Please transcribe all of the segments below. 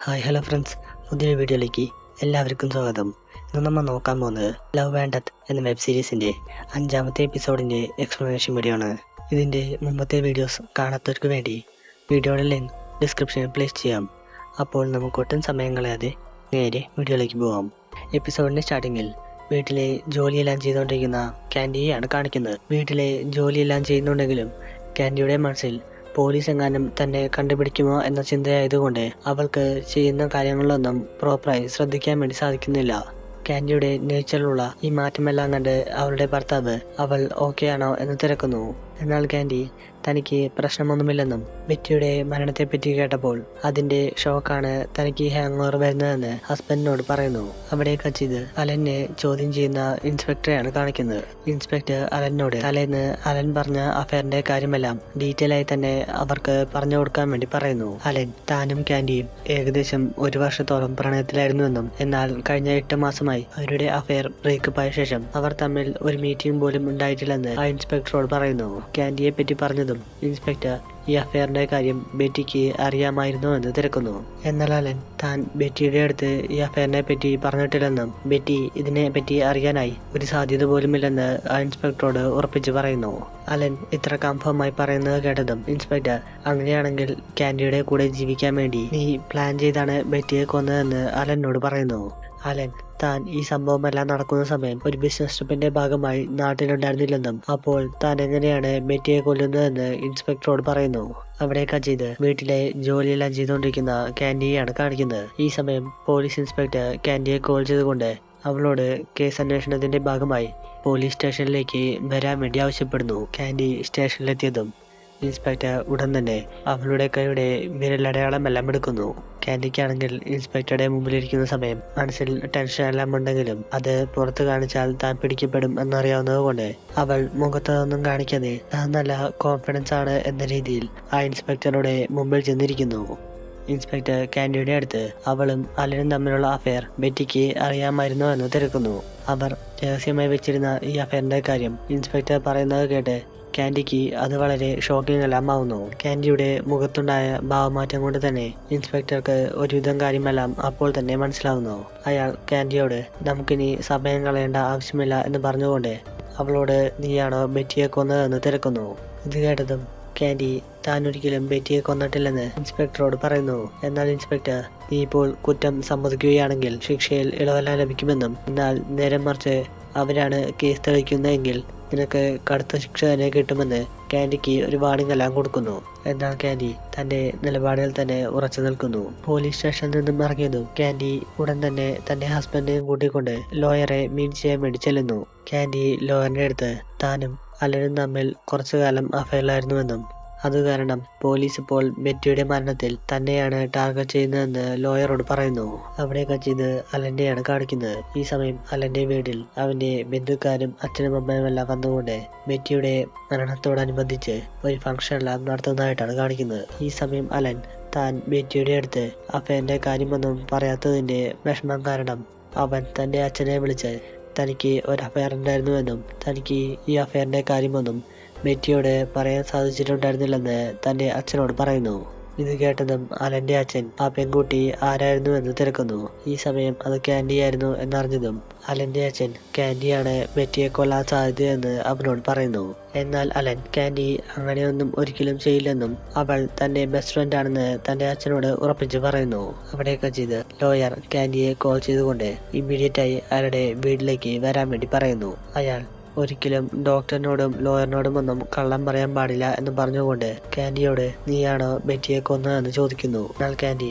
Hi hello friends, പുതിയൊരു വീഡിയോയിലേക്ക് എല്ലാവർക്കും സ്വാഗതം. ഇന്ന് നമ്മൾ നോക്കാൻ പോകുന്നത് ലവ് ആൻഡ് ഡെത്ത് എന്ന വെബ് സീരീസിൻ്റെ 5ാമത്തെ എപ്പിസോഡിൻ്റെ എക്സ്പ്ലനേഷൻ വീഡിയോ ആണ്. ഇതിൻ്റെ മുമ്പത്തെ വീഡിയോസ് കാണാത്തവർക്ക് വേണ്ടി വീഡിയോയുടെ ലിങ്ക് ഡിസ്ക്രിപ്ഷനിൽ പ്ലേസ് ചെയ്യാം. അപ്പോൾ നമുക്ക് ഒട്ടും സമയം കളയാതെ നേരെ വീഡിയോയിലേക്ക് പോകാം. എപ്പിസോഡിൻ്റെ സ്റ്റാർട്ടിങ്ങിൽ വീട്ടിലെ ജോലിയെല്ലാം ചെയ്തുകൊണ്ടിരിക്കുന്ന കാൻഡിയെയാണ് കാണിക്കുന്നത്. വീട്ടിലെ ജോലിയെല്ലാം ചെയ്യുന്നുണ്ടെങ്കിലും കാൻഡിയുടെ മനസ്സിൽ പോലീസ് എങ്ങാനും തന്നെ കണ്ടുപിടിക്കുമോ എന്ന ചിന്തയായതുകൊണ്ട് അവൾക്ക് ചെയ്യുന്ന കാര്യങ്ങളിലൊന്നും പ്രോപ്പറായി ശ്രദ്ധിക്കാൻ വേണ്ടി സാധിക്കുന്നില്ല. കാൻഡിയുടെ നേച്ചറിലുള്ള ഈ മാറ്റമെല്ലാം കണ്ട് അവളുടെ ഭർത്താവ് അവൾ ഓക്കെ ആണോ എന്ന് തിരക്കുന്നു. എന്നാൽ കാൻഡി തനിക്ക് പ്രശ്നമൊന്നുമില്ലെന്നും ബെറ്റിയുടെ മരണത്തെപ്പറ്റി കേട്ടപ്പോൾ അതിന്റെ ഷോക്കാണ് തനിക്ക് ഹാങ് ഓവർ വരുന്നതെന്ന് ഹസ്ബൻഡിനോട് പറയുന്നു. അവിടെ കച്ചിത് അലനെ ചോദ്യം ചെയ്യുന്ന ഇൻസ്പെക്ടറെയാണ് കാണിക്കുന്നത്. ഇൻസ്പെക്ടർ അലനോട് തലേന്ന് അലൻ പറഞ്ഞ അഫയറിന്റെ കാര്യമെല്ലാം ഡീറ്റെയിൽ ആയി തന്നെ അവർക്ക് പറഞ്ഞു കൊടുക്കാൻ വേണ്ടി പറയുന്നു. അലൻ താനും കാൻഡിയും ഏകദേശം 1 വർഷത്തോളം പ്രണയത്തിലായിരുന്നുവെന്നും എന്നാൽ കഴിഞ്ഞ 8 മാസമായി അവരുടെ അഫയർ ബ്രേക്കപ്പ് ആയ ശേഷം അവർ തമ്മിൽ ഒരു മീറ്റിംഗ് പോലും ഉണ്ടായിട്ടില്ലെന്ന് ആ ഇൻസ്പെക്ടറോട് പറയുന്നു. കാൻഡിയെ പറ്റി പറഞ്ഞതും ഇൻസ്പെക്ടർ ഈ അഫയറിന്റെ കാര്യം ബെറ്റിക്ക് അറിയാമായിരുന്നു എന്ന് തിരക്കുന്നു. എന്നാൽ അലൻ താൻ ബെറ്റിയുടെ അടുത്ത് ഈ അഫയറിനെ പറ്റി പറഞ്ഞിട്ടില്ലെന്നും ബെറ്റി ഇതിനെ പറ്റി അറിയാനായി ഒരു സാധ്യത പോലുമില്ലെന്ന് ആ ഇൻസ്പെക്ടറോട് ഉറപ്പിച്ച് പറയുന്നു. അലൻ ഇത്ര കൺഫേമായി പറയുന്നത് കേട്ടതും ഇൻസ്പെക്ടർ അങ്ങനെയാണെങ്കിൽ കാൻഡിയുടെ കൂടെ ജീവിക്കാൻ വേണ്ടി നീ പ്ലാൻ ചെയ്താണ് ബെറ്റിയെ കൊന്നതെന്ന് അലനോട് പറയുന്നു. അലൻ താൻ ഈ സംഭവമെല്ലാം നടക്കുന്ന സമയം ഒരു ബിസിനസ് ട്രിപ്പിന്റെ ഭാഗമായി നാട്ടിലുണ്ടായിരുന്നില്ലെന്നും അപ്പോൾ താൻ എങ്ങനെയാണ് ബെറ്റിയെ കൊല്ലുന്നതെന്ന് ഇൻസ്പെക്ടറോട് പറയുന്നു. അവിടെ കജിത് വീട്ടിലെ ജോലിയെല്ലാം ചെയ്തുകൊണ്ടിരിക്കുന്ന കാൻഡിയെയാണ് കാണിക്കുന്നത്. ഈ സമയം പോലീസ് ഇൻസ്പെക്ടർ കാൻഡിയെ കോൾ ചെയ്തുകൊണ്ട് അവളോട് കേസ് അന്വേഷണത്തിന്റെ ഭാഗമായി പോലീസ് സ്റ്റേഷനിലേക്ക് വരാൻ വേണ്ടി ആവശ്യപ്പെടുന്നു. കാൻഡി സ്റ്റേഷനിലെത്തിയതും ഇൻസ്പെക്ടർ ഉടൻ തന്നെ അവളുടെ കൈയുടെ വിരലടയാളമെല്ലാം എടുക്കുന്നു. കാൻഡിക്കാണെങ്കിൽ ഇൻസ്പെക്ടറുടെ മുമ്പിലിരിക്കുന്ന സമയം മനസ്സിൽ ടെൻഷൻ എല്ലാം ഉണ്ടെങ്കിലും അത് പുറത്ത് കാണിച്ചാൽ താൻ പിടിക്കപ്പെടും എന്നറിയാവുന്നത് കൊണ്ട് അവൾ മുഖത്തൊന്നും കാണിക്കാതെ താൻ നല്ല കോൺഫിഡൻസ് ആണ് എന്ന രീതിയിൽ ആ ഇൻസ്പെക്ടറുടെ മുമ്പിൽ ചെന്നിരിക്കുന്നു. ഇൻസ്പെക്ടർ കാൻഡിയുടെ അടുത്ത് അവളും അലനും തമ്മിലുള്ള അഫയർ ബെറ്റിക്ക് അറിയാമായിരുന്നു എന്ന് തിരക്കുന്നു. അവർ രഹസ്യമായി വെച്ചിരുന്ന ഈ അഫയറിന്റെ കാര്യം ഇൻസ്പെക്ടർ പറയുന്നത് കേട്ട് കാൻഡിക്ക് അത് വളരെ ഷോക്കിംഗ് എല്ലാം ആവുന്നു. കാൻഡിയുടെ മുഖത്തുണ്ടായ ഭാവമാറ്റം കൊണ്ട് തന്നെ ഇൻസ്പെക്ടർക്ക് ഒരുവിധം കാര്യമെല്ലാം അപ്പോൾ തന്നെ മനസ്സിലാവുന്നു. അയാൾ കാൻഡിയോട് നമുക്കിനി സമയം കളയേണ്ട ആവശ്യമില്ല എന്ന് പറഞ്ഞുകൊണ്ട് അവളോട് നീയാണോ ബെറ്റിയെ കൊന്നതെന്ന് തിരക്കുന്നു. ഇത് കേട്ടതും കാൻഡി താൻ ഒരിക്കലും ബെറ്റിയെ കൊന്നിട്ടില്ലെന്ന് ഇൻസ്പെക്ടറോട് പറയുന്നു. എന്നാൽ ഇൻസ്പെക്ടർ നീ ഇപ്പോൾ കുറ്റം സമ്മതിക്കുകയാണെങ്കിൽ ശിക്ഷയിൽ ഇളവെല്ലാം ലഭിക്കുമെന്നും എന്നാൽ നേരെ മറിച്ച് അവരാണ് കേസ് തെളിയിക്കുന്നതെങ്കിൽ നിനക്ക് കടുത്ത ശിക്ഷ തന്നെ കിട്ടുമെന്ന് കാൻഡിക്ക് ഒരു വാർണിംഗ് എല്ലാം കൊടുക്കുന്നു. എന്നാൽ കാൻഡി തന്റെ നിലപാടിൽ തന്നെ ഉറച്ചു നിൽക്കുന്നു. പോലീസ് സ്റ്റേഷനിൽ നിന്നും ഇറങ്ങിയതും കാൻഡി ഉടൻ തന്നെ തന്റെ ഹസ്ബൻഡിനെയും കൂട്ടിക്കൊണ്ട് ലോയറെ മീറ്റ് ചെയ്യാൻ വേണ്ടി ചെല്ലുന്നു. കാൻഡി ലോയറിന്റെ അടുത്ത് താനും അലനും തമ്മിൽ കുറച്ചു കാലം അഫയറിലായിരുന്നുവെന്നും അത് കാരണം പോലീസ് ഇപ്പോൾ ബെറ്റിയുടെ മരണത്തിൽ തന്നെയാണ് ടാർഗറ്റ് ചെയ്യുന്നതെന്ന് ലോയറോട് പറയുന്നു. അവിടെ കച്ചിത് അലന്റെയാണ് കാണിക്കുന്നത്. ഈ സമയം അലന്റെ വീട്ടിൽ അവന്റെ ബന്ധുക്കാരും അച്ഛനും അമ്മയും എല്ലാം വന്നുകൊണ്ട് ബെറ്റിയുടെ മരണത്തോടനുബന്ധിച്ച് ഒരു ഫംഗ്ഷൻ എല്ലാം നടത്തുന്നതായിട്ടാണ് കാണിക്കുന്നത്. ഈ സമയം അലൻ താൻ ബെറ്റിയുടെ അടുത്ത് അഫയറിന്റെ കാര്യമൊന്നും പറയാത്തതിന്റെ വിഷമം കാരണം അവൻ തന്റെ അച്ഛനെ വിളിച്ച് തനിക്ക് ഒരു അഫയർ ഉണ്ടായിരുന്നുവെന്നും തനിക്ക് ഈ അഫയറിന്റെ കാര്യമൊന്നും ബെറ്റിയോട് പറയാൻ സാധിച്ചിട്ടുണ്ടായിരുന്നില്ലെന്ന് തന്റെ അച്ഛനോട് പറയുന്നു. ഇത് കേട്ടതും അലന്റെ അച്ഛൻ ആ പെൺകുട്ടി ആരായിരുന്നു എന്ന് തിരക്കുന്നു. ഈ സമയം അത് കാൻഡിയായിരുന്നു എന്നറിഞ്ഞതും അലന്റെ അച്ഛൻ കാൻഡിയാണ് ബെറ്റിയെ കൊല്ലാൻ സാധ്യതയെന്ന് അവനോട് പറയുന്നു. എന്നാൽ അലൻ കാൻഡി അങ്ങനെയൊന്നും ഒരിക്കലും ചെയ്യില്ലെന്നും അവൾ തന്റെ ബെസ്റ്റ് ഫ്രണ്ട് ആണെന്ന് തന്റെ അച്ഛനോട് ഉറപ്പിച്ച് പറയുന്നു. അവിടെ കച്ചിത് ലോയർ കാൻഡിയെ കോൾ ചെയ്തുകൊണ്ട് ഇമ്മീഡിയറ്റായി അയാളുടെ വീട്ടിലേക്ക് വരാൻ വേണ്ടി പറയുന്നു. അയാൾ ഒരിക്കലും ഡോക്ടറിനോടും ലോയറിനോടും ഒന്നും കള്ളം പറയാൻ പാടില്ല എന്ന് പറഞ്ഞുകൊണ്ട് കാൻഡിയോട് നീയാണോ ബെറ്റിയെ കൊന്നതെന്ന് ചോദിക്കുന്നു. എന്നാൽ കാൻഡി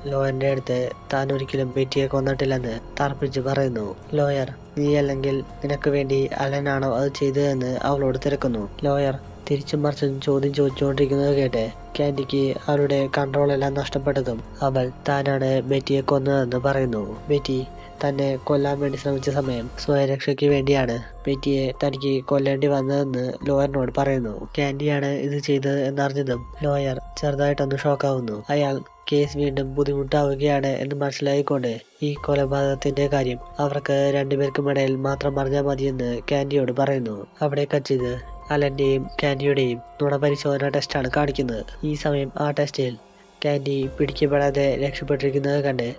ലോയറിന്റെ അടുത്ത് താൻ ഒരിക്കലും ബെറ്റിയെ കൊന്നിട്ടില്ലെന്ന് തർപ്പിച്ച് പറയുന്നു. ലോയർ നീ അല്ലെങ്കിൽ നിനക്ക് വേണ്ടി അലനാണോ അത് ചെയ്തതെന്ന് അവളോട് തിരക്കുന്നു. ലോയർ തിരിച്ചും മറിച്ചും ചോദ്യം ചോദിച്ചുകൊണ്ടിരിക്കുന്നത് കേട്ട് കാൻഡിക്ക് അവരുടെ കൺട്രോൾ എല്ലാം നഷ്ടപ്പെട്ടതും അവൾ താനാണ് ബെറ്റിയെ കൊന്നതെന്ന് പറയുന്നു. ബെറ്റി തന്നെ കൊല്ലാൻ വേണ്ടി ശ്രമിച്ച സമയം സ്വയരക്ഷയ്ക്ക് വേണ്ടിയാണ് ബെറ്റിയെ തനിക്ക് കൊല്ലേണ്ടി വന്നതെന്ന് ലോയറിനോട് പറയുന്നു. കാൻഡിയാണ് ഇത് ചെയ്തത് എന്നറിഞ്ഞതും ലോയർ ചെറുതായിട്ടൊന്ന് ഷോക്കാവുന്നു. അയാൾ കേസ് വീണ്ടും ബുദ്ധിമുട്ടാവുകയാണ് എന്ന് മനസ്സിലായിക്കൊണ്ട് ഈ കൊലപാതകത്തിന്റെ കാര്യം അവർക്ക് രണ്ടുപേർക്കുമിടയിൽ മാത്രം അറിഞ്ഞാൽ മതിയെന്ന് കാൻഡിയോട് പറയുന്നു. അവിടെ കച്ചിത് അലന്റെയും കാൻഡിയുടെയും നുണപരിശോധന ടെസ്റ്റാണ് കാണിക്കുന്നത്. ഈ സമയം ആ ടെസ്റ്റിൽ കാൻഡി പിടിക്കപ്പെടാതെ രക്ഷപ്പെട്ടിരിക്കുന്നത് കണ്ട്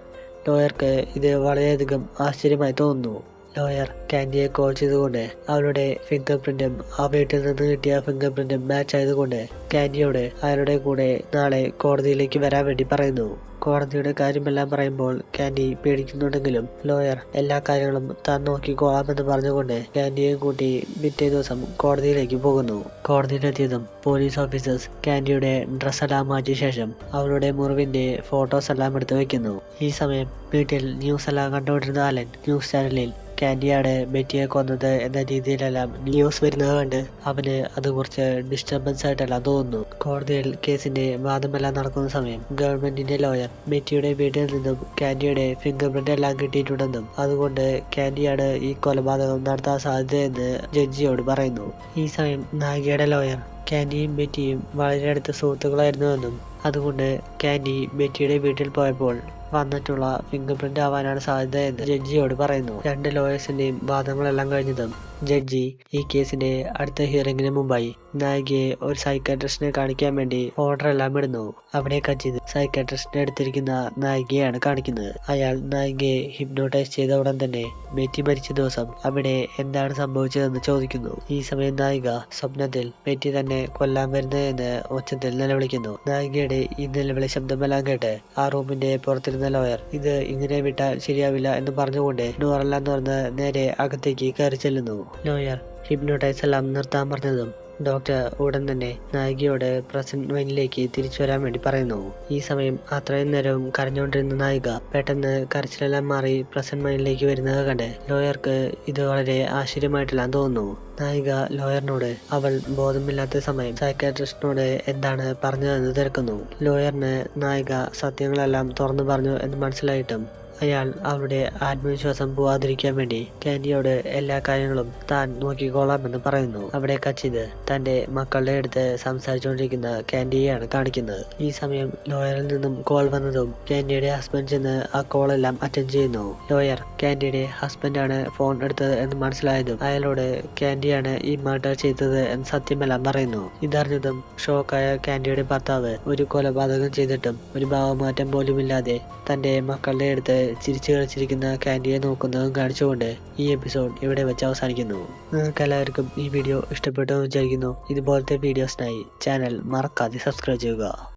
ലോയർക്ക് ഇത് വളരെയധികം ആശ്ചര്യമായി തോന്നുന്നു. ലോയർ കാൻഡിയെ കോൾ ചെയ്തുകൊണ്ട് അവളുടെ ഫിംഗർ പ്രിന്റും ആ വീട്ടിൽ നിന്ന് കിട്ടിയ ഫിംഗർ പ്രിന്റും മാച്ച് ആയതുകൊണ്ട് കാൻഡിയോട് അയാളുടെ കൂടെ നാളെ കോടതിയിലേക്ക് വരാൻ വേണ്ടി പറയുന്നു. കോടതിയുടെ കാര്യമെല്ലാം പറയുമ്പോൾ കാൻഡി പേടിക്കുന്നുണ്ടെങ്കിലും ലോയർ എല്ലാ കാര്യങ്ങളും താൻ നോക്കിക്കോളാമെന്ന് പറഞ്ഞുകൊണ്ട് കാൻഡിയെ കൂട്ടി പിറ്റേ ദിവസം കോടതിയിലേക്ക് പോകുന്നു. കോടതിയിലെത്തിയതും പോലീസ് ഓഫീസേഴ്സ് കാൻഡിയുടെ ഡ്രസ്സെല്ലാം മാറ്റിയ ശേഷം അവളുടെ മുറിവിന്റെ ഫോട്ടോസ് എല്ലാം എടുത്തു വെക്കുന്നു. ഈ സമയം വീട്ടിൽ ന്യൂസ് എല്ലാം കണ്ടുകൊണ്ടിരുന്ന ആലൻ ന്യൂസ് ചാനലിൽ കാൻഡിയാണ് ബെറ്റിയെ കൊന്നത് എന്ന രീതിയിലെല്ലാം ന്യൂസ് വരുന്നത് കണ്ട് അവന് അത് കുറച്ച് ഡിസ്റ്റർബൻസ് ആയിട്ടെല്ലാം തോന്നുന്നു. കോടതിയിൽ കേസിന്റെ വാദമെല്ലാം നടക്കുന്ന സമയം ഗവൺമെന്റിന്റെ ലോയർ ബെറ്റിയുടെ വീട്ടിൽ നിന്നും കാൻഡിയുടെ ഫിംഗർ പ്രിന്റ് എല്ലാം കിട്ടിയിട്ടുണ്ടെന്നും അതുകൊണ്ട് കാൻഡിയാണ് ഈ കൊലപാതകം നടത്താൻ സാധ്യതയെന്ന് ജഡ്ജിയോട് പറയുന്നു. ഈ സമയം നായികയുടെ ലോയർ കാൻഡിയും ബെറ്റിയും വളരെ അടുത്ത സുഹൃത്തുക്കളായിരുന്നുവെന്നും അതുകൊണ്ട് കാൻഡി ബെറ്റിയുടെ വീട്ടിൽ പോയപ്പോൾ വന്നിട്ടുള്ള ഫിംഗർ പ്രിന്റ് ആവാനാണ് സാധ്യത എന്ന് ജഡ്ജിയോട് പറയുന്നു. രണ്ട് ലോയേഴ്സിന്റെയും വാദങ്ങളെല്ലാം കഴിഞ്ഞതും ജഡ്ജി ഈ കേസിന്റെ അടുത്ത ഹിയറിംഗിന് മുമ്പായി നായികയെ ഒരു സൈക്കാട്രിസ്റ്റിനെ കാണിക്കാൻ വേണ്ടി ഓർഡർ എല്ലാം ഇടുന്നു. അവിടെ കച്ചിത് സൈക്കാട്രിസ്റ്റിനെ എടുത്തിരിക്കുന്ന നായികയാണ് കാണിക്കുന്നത്. അയാൾ നായികയെ ഹിപ്നോട്ടൈസ് ചെയ്ത ഉടൻ തന്നെ ബെറ്റി മരിച്ച ദിവസം അവിടെ എന്താണ് സംഭവിച്ചതെന്ന് ചോദിക്കുന്നു. ഈ സമയം നായിക സ്വപ്നത്തിൽ ബെറ്റി തന്നെ കൊല്ലാൻ വരുന്നതെന്ന് ഒച്ചത്തിൽ നിലവിളിക്കുന്നു. നായികയുടെ ഈ നിലവിളി ശബ്ദമെല്ലാം കേട്ട് ആ റൂമിന്റെ പുറത്തിരുന്ന ലോയർ ഇത് ഇങ്ങനെ വിട്ടാൽ ശരിയാവില്ല എന്ന് പറഞ്ഞുകൊണ്ട് ഡോറെല്ലാം തുറന്ന് നേരെ അകത്തേക്ക് കയറി ചെല്ലുന്നു. ലോയർ ഹിപ്നോട്ടൈസ് എല്ലാം നിർത്താൻ പറഞ്ഞതും ഡോക്ടർ ഉടൻ തന്നെ നായികയോട് പ്രസന്റ് മൈൻഡിലേക്ക് തിരിച്ചു വരാൻ വേണ്ടി പറയുന്നു. ഈ സമയം അത്രയും നേരവും കരഞ്ഞുകൊണ്ടിരുന്ന നായിക പെട്ടെന്ന് കരച്ചിലെല്ലാം മാറി പ്രസന്റ് മൈൻഡിലേക്ക് വരുന്നത് കണ്ട് ലോയർക്ക് ഇത് വളരെ ആശ്ചര്യമായിട്ടെല്ലാം തോന്നുന്നു. നായിക ലോയറിനോട് അവൾ ബോധമില്ലാത്ത സമയം സൈക്കാട്രിസ്റ്റിനോട് എന്താണ് പറഞ്ഞതെന്ന് തിരക്കുന്നു. ലോയറിന് നായിക സത്യങ്ങളെല്ലാം തുറന്നു പറഞ്ഞു എന്ന് മനസ്സിലായിട്ടും അയാൾ അവളുടെ ആത്മവിശ്വാസം പോവാതിരിക്കാൻ വേണ്ടി കാൻഡിയോട് എല്ലാ കാര്യങ്ങളും താൻ നോക്കിക്കോളാമെന്ന് പറയുന്നു. അവിടെ കച്ചിത് തന്റെ മക്കളുടെ അടുത്ത് സംസാരിച്ചുകൊണ്ടിരിക്കുന്ന കാൻഡിയെയാണ് കാണിക്കുന്നത്. ഈ സമയം ലോയറിൽ നിന്നും കോൾ വന്നതും കാൻഡിയുടെ ഹസ്ബൻഡ് ചെന്ന് ആ കോളെല്ലാം അറ്റൻഡ് ചെയ്യുന്നു. ലോയർ കാൻഡിയുടെ ഹസ്ബൻഡാണ് ഫോൺ എടുത്തത് എന്ന് മനസ്സിലായതും അയാളോട് കാൻഡിയാണ് ഈ മർഡർ ചെയ്തത് എന്ന് സത്യമെല്ലാം പറയുന്നു. ഇതറിഞ്ഞതും ഷോക്കായ കാൻഡിയുടെ ഭർത്താവ് ഒരു കൊലപാതകം ചെയ്തിട്ടും ഒരു ഭാവമാറ്റം പോലുമില്ലാതെ തന്റെ മക്കളുടെ അടുത്ത് ചിരിച്ചു കളിച്ചിരിക്കുന്ന കാൻഡിയെ നോക്കുന്നതും കാണിച്ചുകൊണ്ട് ഈ എപ്പിസോഡ് ഇവിടെ വെച്ച് അവസാനിക്കുന്നു. നിങ്ങൾക്ക് എല്ലാവർക്കും ഈ വീഡിയോ ഇഷ്ടപ്പെട്ടു എന്ന് വിചാരിക്കുന്നു. ഇതുപോലത്തെ വീഡിയോസിനായി ചാനൽ മറക്കാതെ സബ്സ്ക്രൈബ് ചെയ്യുക.